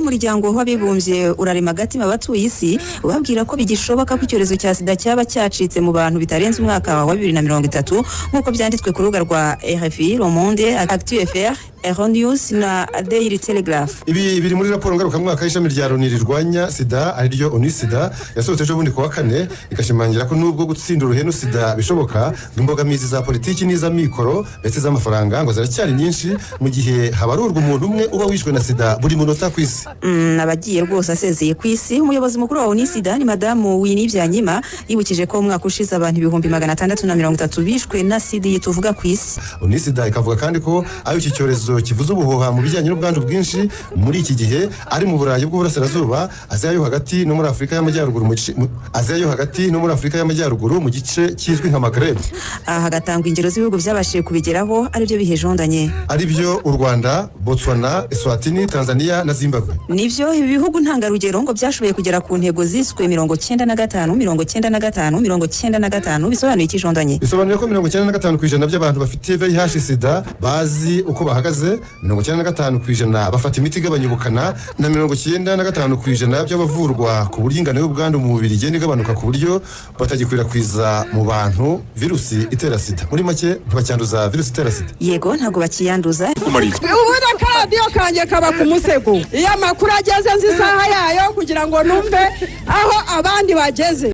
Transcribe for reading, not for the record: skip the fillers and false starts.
umuryango w'abibumbye urarema agatima abatuye isi ubabwira ko bigishoboka ko icyorezo cya sida cyaba cyacitse mu bantu bitarenze umwaka wa 2030 nk'uko byanditswe ku rubuga rwa RFI, Le Monde, Actu.fr, Euronews na Daily Telegraph. Ibi biri muri raporo ngarukamwaka y'ishami rya Loni rirwanya sida ariryo ONU-SIDA yasohotse ejo bundi ku wa kane ikashimangira ko nubwo gutsinda uruhenu sida bishoboka imbogamizi za politiki n'iza mikoro ndetse z'amafaranga ngo ziracyari nyinshi mu gihe habarurwa umuntu umwe uba wishwe na sida buri munota ku isi. Abagiye rwose asezeye ku isi umuyobozi mukuru wa ONU-SIDA ni madamu Winnie Byanyima yibukije ko umwaka ushize abantu 630 bishwe na sida tuvuga ku isi. ONU-SIDA ikavuga kandi ko ayo iki cyorezo kivuze ubuhuha mu bijyanye n'ubwandu bwinshi muri iki gihe ari mu Burayi bw'Uburasirazuba, Aziya yo hagati no muri Afurika y'Amajyaruguru mu gice kizwi nka Maghreb. Hagatangwa ingero z'ibihugu byabashije kubigeraho ari byo bihejondanye, ari byo u Rwanda, Botswana, Eswatini, Tanzania na Zimbabwe. Nivyo ibi bihugu ntangarugero ngo byashoboye kugera ku ntego ziswe 95 bisobanuye ikijondanye. Bisobanuye ko 95% by'abantu bafite VIH sida bazi uko bahagaze, 95% bafata imiti igabanya ubukana na 95% by'abavurwa ku buryo ingano y'ubwandu mu mubiri igenda igabanuka ku buryo batagikwirakwiza mu bantu virusi itera sida. Muri make ntibacyanduza virusi itera sida. Yego ntago bakiyanduza. Ubuda karadiyo kanje kaba ku musego iyo amakuru ageze nzi isaha yayo kugira ngo numve aho abandi bageze.